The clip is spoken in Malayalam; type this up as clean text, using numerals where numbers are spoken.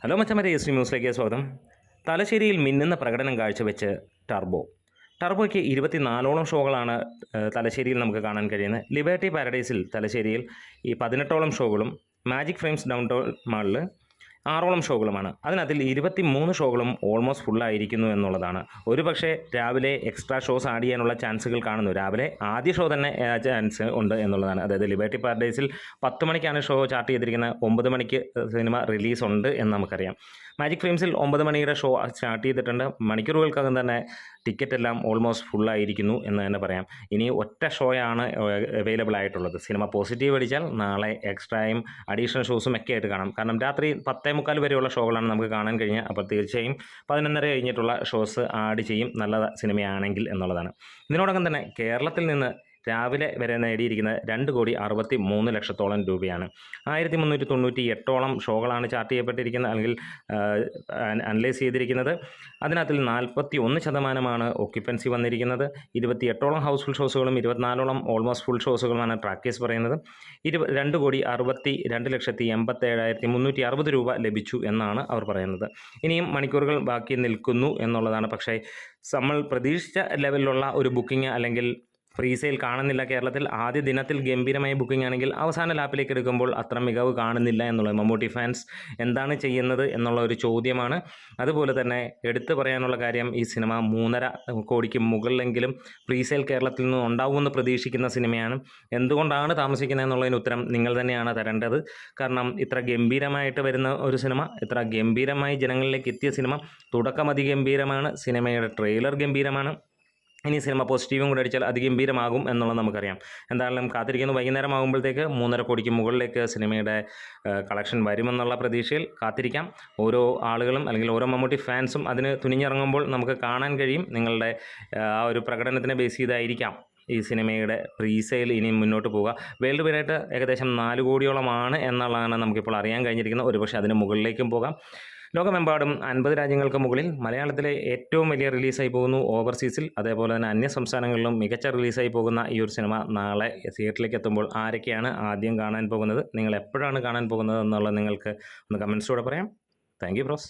ഹലോ മച്ചന്മാരെ, എസ് ന്യൂസിലേക്ക് സ്വാഗതം. തലശ്ശേരിയിൽ മിന്നുന്ന പ്രകടനം കാഴ്ചവെച്ച് ടർബോ. ടർബോയ്ക്ക് 24ഓളം ഷോകളാണ് തലശ്ശേരിയിൽ നമുക്ക് കാണാൻ കഴിയുന്നത്. ലിബർട്ടി പാരഡൈസിൽ തലശ്ശേരിയിൽ ഈ 18ഓളം ഷോകളും മാജിക് ഫ്രെയിംസ് ഡൗൺ ടൗൺ മാളിൽ 6ഓളം ഷോകളുമാണ്. അതിനകത്തിൽ 23 ഷോകളും ഓൾമോസ്റ്റ് ഫുള്ളായിരിക്കുന്നു എന്നുള്ളതാണ്. ഒരു പക്ഷേ രാവിലെ എക്സ്ട്രാ ഷോസ് ആഡ് ചെയ്യാനുള്ള ചാൻസുകൾ കാണുന്നു. രാവിലെ ആദ്യ ഷോ തന്നെ ചാൻസ് ഉണ്ട് എന്നുള്ളതാണ്. അതായത് ലിബർട്ടി പാരഡൈസിൽ 10 മണിക്കാണ് ഷോ ചാർട്ട് ചെയ്തിരിക്കുന്നത്. 9 മണിക്ക് സിനിമ റിലീസ് ഉണ്ട് എന്ന് നമുക്കറിയാം. മാജിക് ഫ്രെയിംസിൽ 9 മണിയുടെ ഷോ സ്റ്റാർട്ട് ചെയ്തിട്ടുണ്ട്. മണിക്കൂറുകൾക്കകം തന്നെ ടിക്കറ്റ് എല്ലാം ഓൾമോസ്റ്റ് ഫുള്ളായിരിക്കുന്നു എന്ന് തന്നെ പറയാം. ഇനി ഒറ്റ ഷോയാണ് അവൈലബിൾ ആയിട്ടുള്ളത്. സിനിമ പോസിറ്റീവ് അടിച്ചാൽ നാളെ എക്സ്ട്രായും അഡീഷണൽ ഷോസും ഒക്കെ ആയിട്ട് കാണാം. കാരണം രാത്രി 10:45 വരെയുള്ള ഷോകളാണ് നമുക്ക് കാണാൻ കഴിഞ്ഞത്. അപ്പോൾ തീർച്ചയായും 11:30 കഴിഞ്ഞിട്ടുള്ള ഷോസ് ആഡ് ചെയ്യും, നല്ല സിനിമയാണെങ്കിൽ എന്നുള്ളതാണ്. ഇതിനോടകം തന്നെ കേരളത്തിൽ നിന്ന് രാവിലെ വരെ നേടിയിരിക്കുന്നത് 2,63,00,000 രൂപയാണ്. 1398ഓളം ഷോകളാണ് ചാർട്ട് ചെയ്യപ്പെട്ടിരിക്കുന്നത്, അല്ലെങ്കിൽ അനലൈസ് ചെയ്തിരിക്കുന്നത്. അതിനകത്തിൽ 41% ഒക്യുപ്പൻസി വന്നിരിക്കുന്നത്. 28ഓളം ഹൗസ്ഫുൾ ഷോസുകളും 24ഓളം ഓൾമോസ്റ്റ് ഫുൾ ഷോസുകളുമാണ് ട്രാക്കേഴ്സ് പറയുന്നത്. 2,62,87,360 രൂപ ലഭിച്ചു എന്നാണ് അവർ പറയുന്നത്. ഇനിയും മണിക്കൂറുകൾ ബാക്കി നിൽക്കുന്നു എന്നുള്ളതാണ്. പക്ഷേ നമ്മൾ പ്രതീക്ഷിച്ച ലെവലിലുള്ള ഒരു ബുക്കിംഗ് അല്ലെങ്കിൽ ഫ്രീ സെയിൽ കാണുന്നില്ല കേരളത്തിൽ. ആദ്യ ദിനത്തിൽ ഗംഭീരമായ ബുക്കിംഗ് ആണെങ്കിൽ അവസാന ലാപ്പിലേക്ക് എടുക്കുമ്പോൾ അത്ര മികവ് കാണുന്നില്ല എന്നുള്ളത് മമ്മൂട്ടി ഫാൻസ് എന്താണ് ചെയ്യുന്നത് എന്നുള്ള ഒരു ചോദ്യമാണ്. അതുപോലെ തന്നെ എടുത്തു പറയാനുള്ള കാര്യം, ഈ സിനിമ 3.5 കോടിക്ക് മുകളിലെങ്കിലും ഫ്രീ സെയിൽ കേരളത്തിൽ നിന്ന് ഉണ്ടാവുമെന്ന് പ്രതീക്ഷിക്കുന്ന സിനിമയാണ്. എന്തുകൊണ്ടാണ് താമസിക്കുന്നത് എന്നുള്ളതിന് ഉത്തരം നിങ്ങൾ തന്നെയാണ് തരേണ്ടത്. കാരണം ഇത്ര ഗംഭീരമായിട്ട് വരുന്ന ഒരു സിനിമ, ഇത്ര ഗംഭീരമായി ജനങ്ങളിലേക്ക് എത്തിയ സിനിമ, തുടക്കം അതിഗംഭീരമാണ്, സിനിമയുടെ ട്രെയിലർ ഗംഭീരമാണ്. ഇനി സിനിമ പോസിറ്റീവും കൂടെ അടിച്ചാൽ അതിഗംഭീരമാകും എന്നുള്ളത് നമുക്കറിയാം. എന്തായാലും കാത്തിരിക്കുന്നു. വൈകുന്നേരം ആകുമ്പോഴത്തേക്ക് 3.5 കോടിക്ക് മുകളിലേക്ക് സിനിമയുടെ കളക്ഷൻ വരുമെന്നുള്ള പ്രതീക്ഷയിൽ കാത്തിരിക്കാം. ഓരോ ആളുകളും അല്ലെങ്കിൽ ഓരോ മമ്മൂട്ടി ഫാൻസും അതിന് തുനിഞ്ഞിറങ്ങുമ്പോൾ നമുക്ക് കാണാൻ കഴിയും. നിങ്ങളുടെ ആ ഒരു പ്രകടനത്തിനെ ബേസ് ചെയ്തായിരിക്കാം ഈ സിനിമയുടെ പ്രീസെയിൽ ഇനി മുന്നോട്ട് പോവുക. വേൾഡ് വൈഡായിട്ട് ഏകദേശം 4 കോടിയോളമാണ് എന്നുള്ളതാണ് നമുക്കിപ്പോൾ അറിയാൻ കഴിഞ്ഞിരിക്കുന്നത്. ഒരുപക്ഷെ അതിന് മുകളിലേക്കും പോകാം. ലോകമെമ്പാടും 50 രാജ്യങ്ങൾക്ക് മുകളിൽ മലയാളത്തിലെ ഏറ്റവും വലിയ റിലീസായി പോകുന്നു ഓവർസീസിൽ. അതേപോലെ തന്നെ അന്യ സംസ്ഥാനങ്ങളിലും മികച്ച റിലീസായി പോകുന്ന ഈ ഒരു സിനിമ നാളെ തിയേറ്ററിലേക്ക് എത്തുമ്പോൾ ആരൊക്കെയാണ് ആദ്യം കാണാൻ പോകുന്നത്, നിങ്ങൾ എപ്പോഴാണ് കാണാൻ പോകുന്നത് എന്നുള്ളത് നിങ്ങൾക്ക് ഒന്ന് കമൻസിലൂടെ പറയാം. Thank you bros.